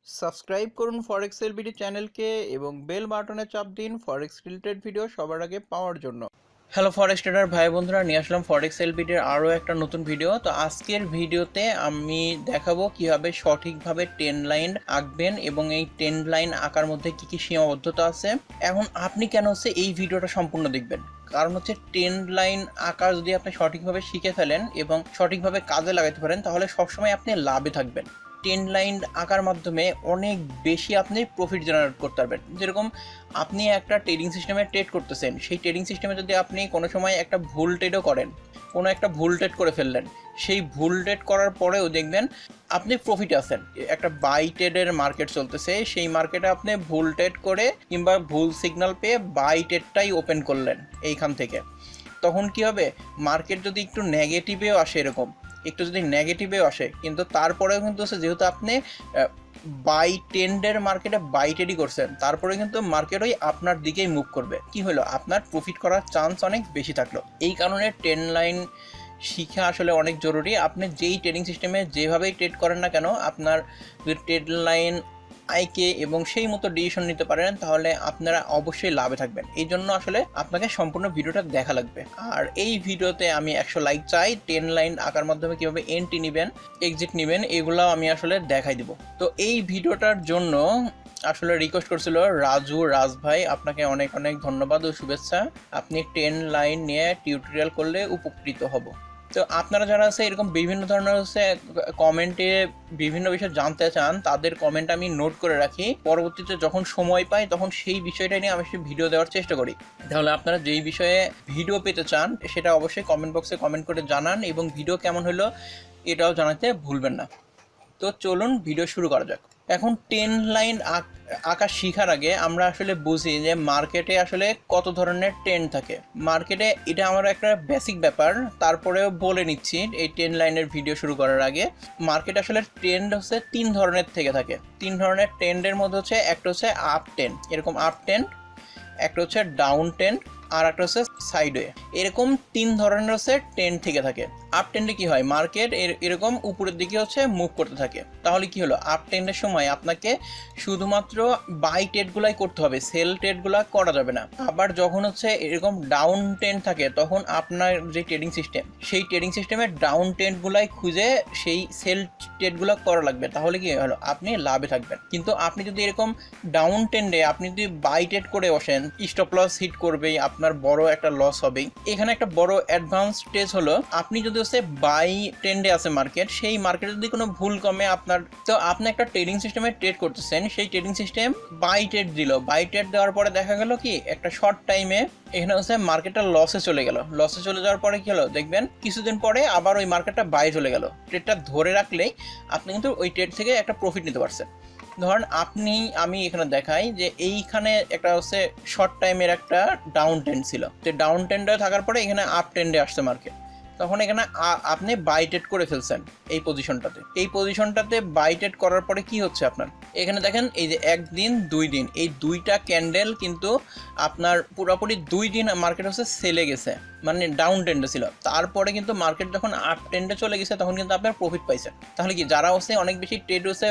Subscribe করুন ফরেক্স LBD চ্যানেলকে এবং বেল বাটনে চাপ দিন ফরেক্স রিলেটেড ভিডিও সবার আগে পাওয়ার জন্য। হ্যালো ফরেক্স ট্রেডার ভাই বন্ধুরা, নিয়ে আসলাম ফরেক্স এলবিডির আরও একটা নতুন ভিডিও। তো আজকের ভিডিওতে আমি দেখাবো কিভাবে সঠিকভাবে ট্রেন্ড লাইন আঁকবেন এবং এই ট্রেন্ড লাইন আঁকার মধ্যে কি কি সীমাবদ্ধতা আছে। এখন আপনি কেন হচ্ছে এই ভিডিওটা সম্পূর্ণ দেখবেন, কারণ হচ্ছে ট্রেন্ড লাইন আঁকা যদি আপনি সঠিকভাবে শিখে ফেলেন এবং সঠিকভাবে কাজে লাগাতে পারেন তাহলে সবসময় আপনি লাভে থাকবেন। ট্রেন্ড লাইন আঁকার মাধ্যমে অনেক বেশি আপনি প্রফিট জেনারেট করতে পারবেন। যেরকম আপনি একটা ট্রেডিং সিস্টেমে ট্রেড করতেছেন, সেই ট্রেডিং সিস্টেমে যদি আপনি কোনো সময় একটা ভুল ট্রেডও করেন, কোনো একটা ভুল ট্রেড করে ফেললেন, সেই ভুল ট্রেড করার পরেও দেখবেন আপনি প্রফিটে আছেন। একটা বাই ট্রেডের মার্কেট চলতেছে, সেই মার্কেটে আপনি ভুল ট্রেড করে কিংবা ভুল সিগন্যাল পেয়ে বাই ট্রেডটাই ওপেন করলেন এইখান থেকে। তখন কি হবে, মার্কেট যদি একটু নেগেটিভেও আসে, এরকম একটু যদি নেগেটিভেও আসে, কিন্তু তারপরেও কিন্তু যেহেতু আপনি বাই ট্রেন্ডের মার্কেটে বাই ট্রেডই করছেন, তারপরে কিন্তু মার্কেট ওই আপনার দিকেই মুভ করবে। কি হলো, আপনার প্রফিট করার চান্স অনেক বেশি থাকলো। এই কারণে ট্রেন্ড লাইন শিখা আসলে অনেক জরুরি। আপনি যেই ট্রেডিং সিস্টেমে যেভাবেই ট্রেড করেন না কেন, আপনার যদি ট্রেড লাইন আইকে এবং সেই মতো ডিসিশন নিতে পারেন তাহলে আপনারা অবশ্যই লাভে থাকবেন। এই জন্য আসলে আপনাকে সম্পূর্ণ ভিডিওটা দেখা লাগবে। আর এই ভিডিওতে আমি 100 লাইক চাই। ট্রেন্ড লাইন আঁকার মাধ্যমে কীভাবে এন্ট্রি নেবেন, এক্সিট নেবেন, এগুলো আমি আসলে দেখাই দিব। তো এই ভিডিওটার জন্য আসলে রিকোয়েস্ট করছিল রাজ ভাই, আপনাকে অনেক অনেক ধন্যবাদ ও শুভেচ্ছা। আপনি ট্রেন্ড লাইন নিয়ে টিউটোরিয়াল করলে উপকৃত হব। তো আপনারা যারা আছে এরকম বিভিন্ন ধরনের হচ্ছে কমেন্টে বিভিন্ন বিষয় জানতে চান, তাদের কমেন্ট আমি নোট করে রাখি। পরবর্তীতে যখন সময় পাই তখন সেই বিষয়টা নিয়ে আমি ভিডিও দেওয়ার চেষ্টা করি। তাহলে আপনারা যেই বিষয়ে ভিডিও পেতে চান সেটা অবশ্যই কমেন্ট বক্সে কমেন্ট করে জানান এবং ভিডিও কেমন হলো এটাও জানাতে ভুলবেন না। তো চলুন ভিডিও শুরু করা যাক। এখন ট্রেন্ড লাইন আঁকা শেখার আগে আমরা আসলে বুঝি যে মার্কেটে আসলে কত ধরনের ট্রেন্ড থাকে। মার্কেটে এটা আমার একটা বেসিক ব্যাপার, তারপরেও বলে নিচ্ছি এই ট্রেন্ড লাইনের ভিডিও শুরু করার আগে। মার্কেট আসলে ট্রেন্ড হচ্ছে 3 ধরনের থেকে থাকে। 3 ধরনের ট্রেন্ডের মধ্যে হচ্ছে একটা হচ্ছে আপ ট্রেন্ড, এরকম আপ ট্রেন্ড, একটা হচ্ছে ডাউন ট্রেন্ড, আর একটা হচ্ছে সাইডওয়ে। এরকম 3 ধরনের হচ্ছে ট্রেন্ড থেকে থাকে। আপ ট্রেন্ডে কি হয়, মার্কেট এরকম উপরের দিকে হচ্ছে মুভ করতে থাকে। তাহলে কি হলো, আপ ট্রেন্ডের সময় আপনাকে শুধুমাত্র বাই ট্রেডগুলাই করতে হবে, সেল ট্রেডগুলো করা যাবে না। আবার যখন হচ্ছে এরকম ডাউন ট্রেন্ড থাকে তখন আপনার যে ট্রেডিং সিস্টেম, সেই ট্রেডিং সিস্টেমের ডাউন ট্রেন্ডগুলাই খুঁজে সেই সেল ট্রেডগুলো করা লাগবে। তাহলে কি হলো, আপনি লাভে থাকবেন। কিন্তু আপনি যদি এরকম ডাউন ট্রেন্ডে আপনি যদি বাই ট্রেড করে বসেন, স্টপ লস হিট করবেই, আপনার বড় একটা লস হবেই। এখানে একটা বড় অ্যাডভান্স স্টেজ হলো, আপনি যদি হচ্ছে বাই ট্রেন্ডে আছে মার্কেট, সেই মার্কেটে যদি কোনো ভুল কমে আপনার, তো আপনি একটা ট্রেডিং সিস্টেমে ট্রেড করতেছেন, সেই ট্রেডিং সিস্টেম বাই ট্রেড দিল, বাই ট্রেড দেওয়ার পরে দেখা গেল কি একটা শর্ট টাইমে এখানে হচ্ছে মার্কেটটা লসে চলে গেল। লসে চলে যাওয়ার পরে কি হলো, দেখবেন কিছুদিন পরে আবার ওই মার্কেটটা বাই চলে গেল। ট্রেডটা ধরে রাখলেই আপনি কিন্তু ওই ট্রেড থেকে একটা প্রফিট নিতে পারছেন। ধরেন আমি এখানে দেখাই যে এইখানে একটা হচ্ছে শর্ট টাইমের একটা ডাউন ট্রেন্ড ছিল, তো ডাউন ট্রেন্ডে থাকার পরে এখানে আপ ট্রেন্ডে আসছে মার্কেট। তখন এখানে আপনি বাই ট্রেড করে ফেলছেন এই পজিশনটাতে বাই ট্রেড করার পরে কি হচ্ছে, আপনার এখানে দেখেন এই যে 1 দিন 2 দিন, এই 2টা ক্যান্ডেল কিন্তু আপনার পুরোপুরি 2 দিন মার্কেট হচ্ছে সেলে গেছে, মানে ডাউন ট্রেন্ডে ছিল। তারপরে কিন্তু মার্কেট যখন আপ ট্রেন্ডে চলে গেছে তখন কিন্তু আপনার প্রফিট পাইছেন। তাহলে কি যারা হচ্ছে অনেক বেশি ট্রেড হচ্ছে,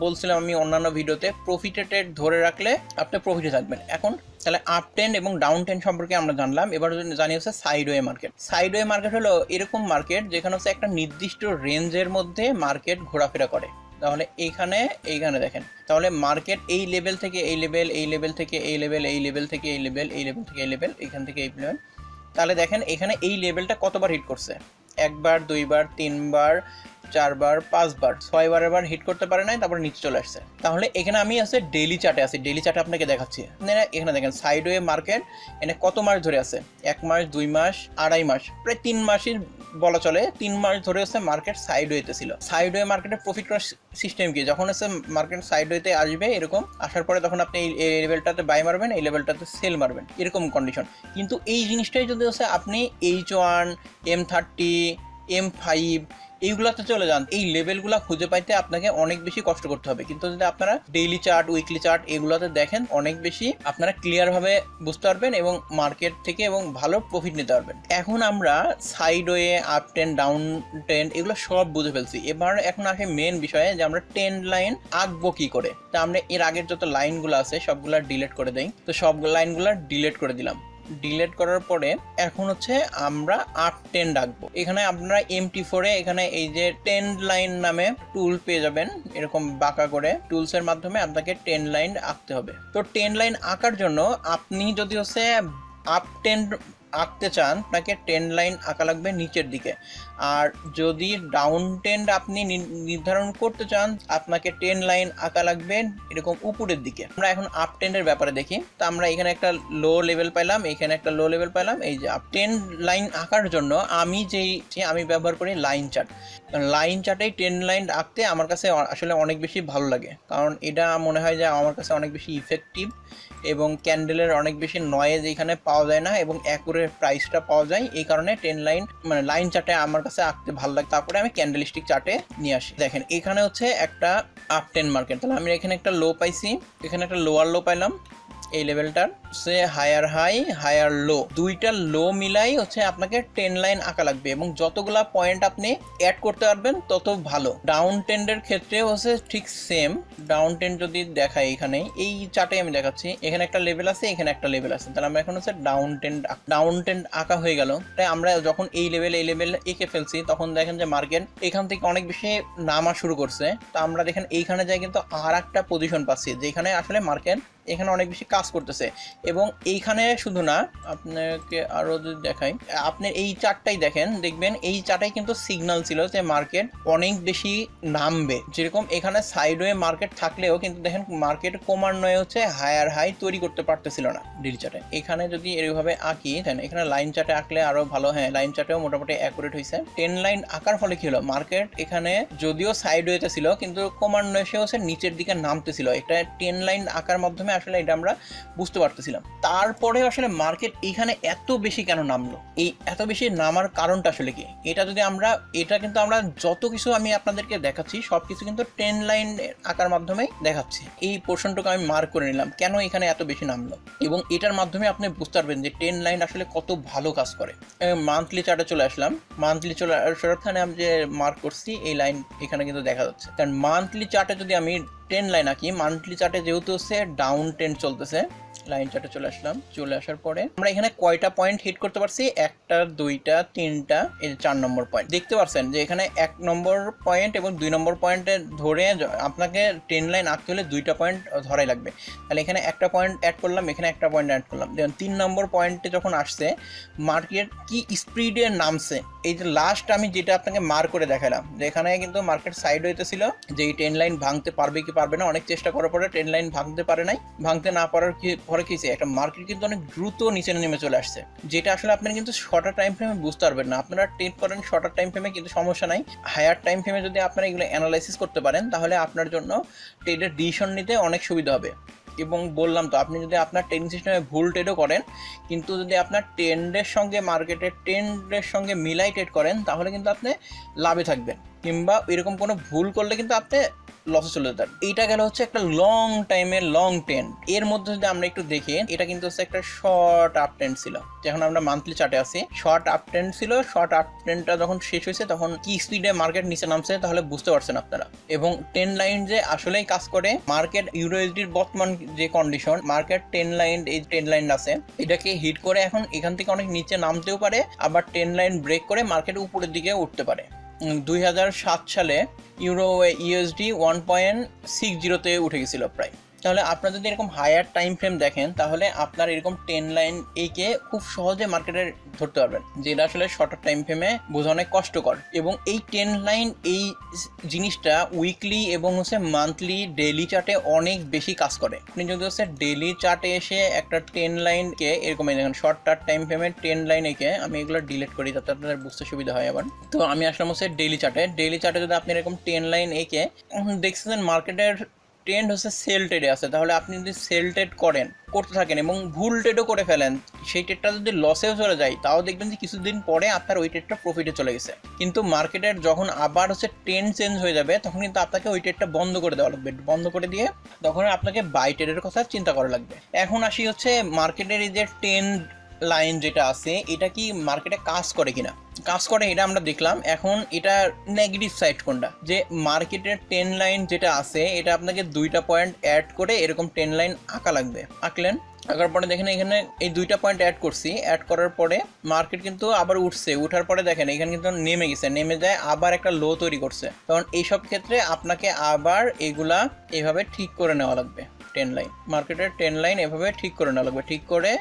বলছিলাম আমি অন্যান্য ভিডিওতে, প্রফিটে ট্রেড ধরে রাখলে আপনি প্রফিটে থাকবেন। এখন তাহলে আপ ট্রেন্ড এবং ডাউন ট্রেন্ড সম্পর্কে আমরা জানলাম। এবার জানি হচ্ছে সাইডওয়ে মার্কেট। সাইডওয়ে মার্কেট হলো এরকম মার্কেট যেখানে হচ্ছে একটা নির্দিষ্ট রেঞ্জের মধ্যে মার্কেট ঘোরাফেরা করে। তাহলে এইখানে দেখেন, তাহলে মার্কেট এই লেভেল থেকে এই লেভেল, এই লেভেল থেকে এই লেভেল, এই লেভেল থেকে এই লেভেল, এই লেভেল থেকে এই লেভেল, এখান থেকে এই লেভেল। তাহলে দেখেন এখানে এই লেভেলটা কতবার হিট করছে, 1 বার 2 বার 3 বার 4 বার 5 বার 6 বার এবার হিট করতে পারে নাই, তারপর নিচে চলে আসছে। তাহলে এখানে আমি আছে ডেইলি চার্টে আছি, ডেইলি চার্টে আপনাকে দেখাচ্ছি। এখানে দেখেন সাইডওয়ে মার্কেট এখানে কত মাস ধরে আছে, 1 মাস 2 মাস 2.5 মাস, প্রায় 3 মাসই বলা চলে। 3 মাস ধরে হচ্ছে মার্কেট সাইডওয়েতে ছিল। সাইডওয়ে মার্কেটের প্রফিট করার সিস্টেম কি, যখন হচ্ছে মার্কেট সাইডওয়েতে আসবে, এরকম আসার পরে তখন আপনি এই লেভেলটাতে বাই মারবেন, এই লেভেলটাতে সেল মারবেন, এরকম কন্ডিশন। কিন্তু এই জিনিসটাই যদি হচ্ছে আপনি H1 M30 M5 এইগুলাতে চলে যান, এই লেভেলগুলো খুঁজে পাইতে আপনাকে অনেক বেশি কষ্ট করতে হবে। কিন্তু যদি আপনারা ডেইলি চার্ট, উইকলি চার্ট এগুলোতে দেখেন, অনেক বেশি আপনারা ক্লিয়ারভাবে বুঝতে পারবেন এবং মার্কেট থেকে এবং ভালো প্রফিট নিতে পারবেন। এখন আমরা sideway, up trend, down trend এগুলো সব বুঝে ফেলছি। এবার এখন আসে মেন বিষয়ে যে আমরা ট্রেন্ড লাইন আঁকবো কি করে। তা আমরা এর আগের যত লাইনগুলো আছে সবগুলা ডিলিট করে দেই। তো সব লাইনগুলো ডিলিট করে দিলাম। ডিলিট করার পরে এখন হচ্ছে আমরা আপ ট্রেন্ড আঁকবো। এখানে আপনারা MT4 এখানে এই যে ট্রেন্ড লাইন নামে টুল পেয়ে যাবেন, এরকম বাঁকা করে টুলসের মাধ্যমে আপনাকে ট্রেন্ড লাইন আঁকতে হবে। তো ট্রেন্ড লাইন আঁকার জন্য আপনি যদি হচ্ছে আপ ট্রেন্ড আঁকতে চান, আপনাকে ট্রেন্ড লাইন আঁকা লাগবে নিচের দিকে। আর যদি ডাউন ট্রেন্ড আপনি নির্ধারণ করতে চান, আপনাকে ট্রেন্ড লাইন আঁকা লাগবে এরকম উপরের দিকে। আমরা এখন আপ ট্রেন্ডের ব্যাপারে দেখি। তো আমরা এখানে একটা লো লেভেল পাইলাম, এখানে একটা লো লেভেল পাইলাম। এই যে আপ ট্রেন্ড লাইন আঁকার জন্য আমি ব্যবহার করি লাইন চার্ট। লাইন চার্টে ট্রেন্ড লাইন আঁকতে আমার কাছে আসলে অনেক বেশি ভালো লাগে, কারণ এটা মনে হয় যে আমার কাছে অনেক বেশি ইফেক্টিভ এবং ক্যান্ডেলের অনেক বেশি নয়েজ এখানে পাওয়া যায় না এবং অ্যাকুরেট প্রাইসটা পাওয়া যায়। এই কারণে ট্রেন্ড লাইন মানে লাইন চার্টে আমার কাছে আঁকতে ভালো লাগে। তারপরে আমি ক্যান্ডেলস্টিক চার্টে নিয়ে আসি। দেখেন এখানে হচ্ছে একটা আপ ট্রেন্ড মার্কেট, তাহলে আমি এখানে একটা লো পাইছি, এখানে একটা লোয়ার লো পাইলাম। এই লেভেলটার সে হায়ার হাই, হায়ার লো, দুইটা লো মিলাই হচ্ছে আপনাকে ট্রেন্ড লাইন আঁকা লাগবে এবং যতগুলা পয়েন্ট আপনি অ্যাড করতে পারবেন তত ভালো। ডাউন ট্রেন্ডের ক্ষেত্রে হচ্ছে ঠিক সেম। ডাউন ট্রেন্ড যদি দেখাই, এখানে এই চার্টে আমি দেখাচ্ছি, এখানে একটা লেভেল আছে, এখানে একটা লেভেল আছে। তাহলে আমরা এখন হচ্ছে ডাউন ট্রেন্ড আঁকা হয়ে গেল। তাই আমরা যখন এই লেভেল এঁকে ফেলছি, তখন দেখেন যে মার্কেট এখান থেকে অনেক বেশি নামা শুরু করছে। তো আমরা দেখেন এইখানে যাই কিন্তু আর একটা পজিশন পাচ্ছি, যেখানে আসলে মার্কেট এখানে অনেক বেশি কাজ করতেছে। এবং এইখানে শুধু না, আপনাকে আরো যদি দেখাই, আপনি এই চার্টটাই দেখেন, দেখবেন এই চার্টটাই কিন্তু সিগন্যাল ছিল যে মার্কেট অনেক বেশি নামবে। যেরকম এখানে সাইডওয়ে মার্কেট থাকলেও কিন্তু দেখেন মার্কেট ক্রমান্বয়ে হচ্ছে হায়ার হাই তৈরি করতে পারতেছিল না ডেইলি চার্টে। এখানে যদি এরভাবে আঁকি, দেন এখানে লাইন চার্টে আঁকলে আরো ভালো। হ্যাঁ, লাইন চার্টেও মোটামুটি অ্যাকুরেট হয়েছে। ট্রেন্ড লাইন আঁকার ফলে কি হলো, মার্কেট এখানে যদিও সাইডওয়েতে ছিল কিন্তু ক্রমান্বয়ে সে হচ্ছে নিচের দিকে নামতেছিল। এটা ট্রেন্ড লাইন আঁকার মাধ্যমে আসলে এটা আমরা বুঝতে পারতেছিলাম। তারপরে আসলে মার্কেট এখানে এত বেশি কেন নামলো, এই এত বেশি নামার কারণটা আসলে কি, এটা কিন্তু আমরা যত কিছু আমি আপনাদেরকে দেখাচ্ছি সবকিছু কিন্তু ট্রেন্ড লাইন আঁকার মাধ্যমেই দেখাচ্ছি। এই পোর্শনটুকু আমি মার্ক করে নিলাম কেন এখানে এত বেশি নামলো, এবং এটার মাধ্যমে আপনি বুঝতে পারবেন যে ট্রেন্ড লাইন আসলে কত ভালো কাজ করে। মান্থলি চার্টে চলে আসলাম। মান্থলি চলে আসার ওখানে আমি যে মার্ক করছি এই লাইন এখানে কিন্তু দেখা যাচ্ছে। কারণ মান্থলি চার্টে যদি আমি ট্রেন্ড লাইন আঁকি, মান্থলি চার্টে যেহেতু হচ্ছে ডাউন ট্রেন্ড চলতেছে, লাইন চার্টে চলে আসলাম। চলে আসার পরে আমরা এখানে কয়টা পয়েন্ট হিট করতে পারছি, একটা, দুইটা, তিনটা, এই 4 নম্বর পয়েন্ট দেখতে পাচ্ছেন যে এখানে 1 নম্বর পয়েন্ট এবং 2 নম্বর পয়েন্টে ধরে আপনাকে ট্রেন্ড লাইন আঁকতে হলে 2টা পয়েন্ট ধরাই লাগবে। তাহলে এখানে একটা পয়েন্ট অ্যাড করলাম, এখানে একটা পয়েন্ট অ্যাড করলাম। দেখুন 3 নম্বর পয়েন্টে যখন আসছে মার্কেট কি স্পিডে নামছে। এই যে লাস্ট আমি যেটা আপনাকে মার্ক করে দেখালাম, যে এখানে কিন্তু মার্কেট সাইড হইতে ছিল যে এই ট্রেন্ড লাইন ভাঙতে পারবে কি পারবে না, অনেক চেষ্টা করার পরে ট্রেন্ড লাইন ভাঙতে পারে নাই। ভাঙতে না পারার পরে কি একটা মার্কেট কিন্তু অনেক দ্রুত নিচে নেমে চলে আসছে, যেটা আসলে আপনারা কিন্তু শর্টার টাইম ফ্রেমে বুঝতে পারবেন না। আপনারা ট্রেড করেন শর্টার টাইম ফ্রেমে কিন্তু সমস্যা নাই, হায়ার টাইম ফ্রেমে যদি আপনারা এগুলো অ্যানালাইসিস করতে পারেন তাহলে আপনার জন্য ট্রেডের ডিসিশন নিতে অনেক সুবিধা হবে। এবং বললাম তো, আপনি যদি আপনার ট্রেডিং সিস্টেমে ভুল ট্রেডও করেন, কিন্তু যদি আপনার ট্রেন্ডের সঙ্গে মার্কেটের ট্রেন্ডের সঙ্গে মিলাই ট্রেড করেন তাহলে কিন্তু আপনি লাভে থাকবেন, কিংবা এরকম কোনো ভুল করলে কিন্তু আপনি লসে চলে যেতেন। এইটা গেল হচ্ছে একটা লং টাইমের লং ট্রেন্ড। এর মধ্যে যদি আমরা একটু দেখি, এটা কিন্তু হচ্ছে একটা শর্ট আপ ট্রেন্ড ছিল। যখন আমরা মান্থলি চার্টে আছি, শর্ট আপ ট্রেন্ড ছিল। শর্ট আপ ট্রেন্ডটা যখন শেষ হয়েছে তখন কি স্পিডে মার্কেট নিচে নামছে তাহলে বুঝতে পারছেন আপনারা। এবং ট্রেন্ড লাইন যে আসলেই কাজ করে, মার্কেট ইউরোএসডির বর্তমান যে কন্ডিশন, মার্কেট ট্রেন্ড লাইন, এই ট্রেন্ড লাইন আছে এটাকে হিট করে এখন এখান থেকে অনেক নিচে নামতেও পারে, আবার ট্রেন্ড লাইন ব্রেক করে মার্কেট উপরের দিকে উঠতে পারে। 2007 সালে ইউএসডি 1.60-তে উঠে গেছিল প্রায়। তাহলে আপনারা যদি এরকম হায়ার টাইম ফ্রেম দেখেন তাহলে আপনার এরকম ট্রেন্ড লাইন একে খুব সহজে মার্কেটে ধরতে পারবেন, যেটা আসলে শর্টার টাইম ফ্রেমে বোঝা অনেক কষ্টকর। এবং এই ট্রেন্ড লাইন, এই জিনিসটা উইকলি এবং হচ্ছে মান্থলি, ডেইলি চার্টে অনেক বেশি কাজ করে। আপনি যদি হচ্ছে ডেইলি চার্টে এসে একটা ট্রেন্ড লাইনকে এরকম দেখেন, শর্টার টাইম ফ্রেমের ট্রেন্ড লাইন একে আমি এগুলো ডিলিট করি যাতে আপনাদের বুঝতে সুবিধা হয়। আবার তো আমি আসলাম হচ্ছে ডেইলি চার্টে যদি আপনি এরকম ট্রেন্ড লাইন একে দেখছেন মার্কেটের ট্রেন্ড হচ্ছে সেল ট্রেডে আছে, তাহলে আপনি যদি সেল ট্রেড করতে থাকেন এবং ভুল ট্রেডও করে ফেলেন, সেই ট্রেডটা যদি লসেও চলে যায়, তাও দেখবেন যে কিছুদিন পরে আপনার ওই ট্রেডটা প্রফিটে চলে গেছে। কিন্তু মার্কেটের যখন আবার হচ্ছে ট্রেন্ড চেঞ্জ হয়ে যাবে, তখন কিন্তু আপনাকে ওই ট্রেডটা বন্ধ করে দেওয়া লাগবে। বন্ধ করে দিয়ে তখন আপনাকে বাই ট্রেডের কথা চিন্তা করা লাগবে। এখন আসি হচ্ছে মার্কেটের এই যে ট্রেন্ড লাইন যেটা আছে, এটা কি মার্কেটে কাজ করে কিনা। কাজ করে, এটা আমরা দেখলাম। এখন এটা নেগেটিভ সাইড কোনটা, যে মার্কেটের 10 লাইন যেটা আছে, এটা আপনাকে 2টা পয়েন্ট অ্যাড করে এরকম 10 লাইন আঁকা লাগবে। আঁকলেন, আঁকার পরে দেখেন এখানে এই 2টা পয়েন্ট অ্যাড করছি। অ্যাড করার পরে মার্কেট কিন্তু আবার উঠছে, উঠার পরে দেখেন এখানে কিন্তু নেমে গেছে, নেমে যায় আবার একটা লো তৈরি করছে। তখন এইসব ক্ষেত্রে আপনাকে আবার এগুলা এইভাবে ঠিক করে নেওয়া লাগবে। 10 লাইন, মার্কেটের 10 লাইন এভাবে ঠিক করে নেওয়া লাগবে। ঠিক করে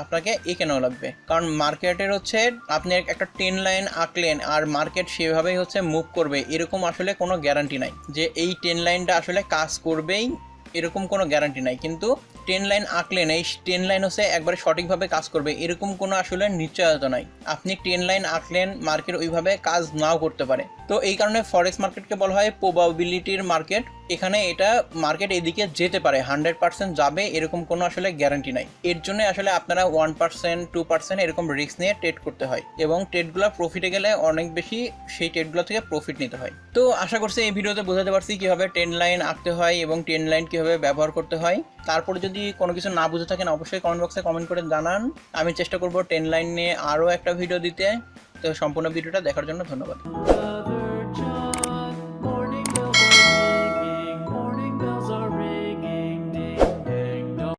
আপনাকে এঁকে নেওয়া লাগবে, কারণ মার্কেটের হচ্ছে আপনি একটা 10 লাইন আঁকলেন আর মার্কেট সেভাবেই হচ্ছে মুভ করবে, এরকম আসলে কোনো গ্যারান্টি নাই যে এই 10 লাইনটা আসলে কাজ করবেই, এরকম কোনো গ্যারান্টি নাই। কিন্তু 10 লাইন আঁকলেন, এই 10 লাইন হচ্ছে একবারে সঠিকভাবে কাজ করবে, এরকম কোনো আসলে নিশ্চয়তা নাই। আপনি 10 লাইন আঁকলেন, মার্কেট ওইভাবে কাজ নাও করতে পারে। তো এই কারণে ফরেক্স মার্কেটকে বলা হয় প্রবাবিলিটির মার্কেট। এখানে এটা মার্কেট এদিকে যেতে পারে, 100% যাবে এরকম কোনো আসলে গ্যারান্টি নাই। এর জন্য আসলে আপনারা 1% 2% এরকম রিস্ক নিয়ে ট্রেড করতে হয়, এবং ট্রেডগুলো প্রফিটে গেলে অনেক বেশি সেই ট্রেডগুলো থেকে প্রফিট নিতে হয়। তো আশা করছি এই ভিডিওতে বোঝাতে পারছি কীভাবে 10 লাইন আঁকতে হয় এবং 10 লাইন কীভাবে ব্যবহার করতে হয়। তারপরে যদি কোনো কিছু না বুঝে থাকেন, অবশ্যই কমেন্ট বক্সে কমেন্ট করে জানান। আমি চেষ্টা করব 10 লাইন নিয়ে আরও একটা ভিডিও দিতে। তো সম্পূর্ণ ভিডিওটা দেখার জন্য ধন্যবাদ।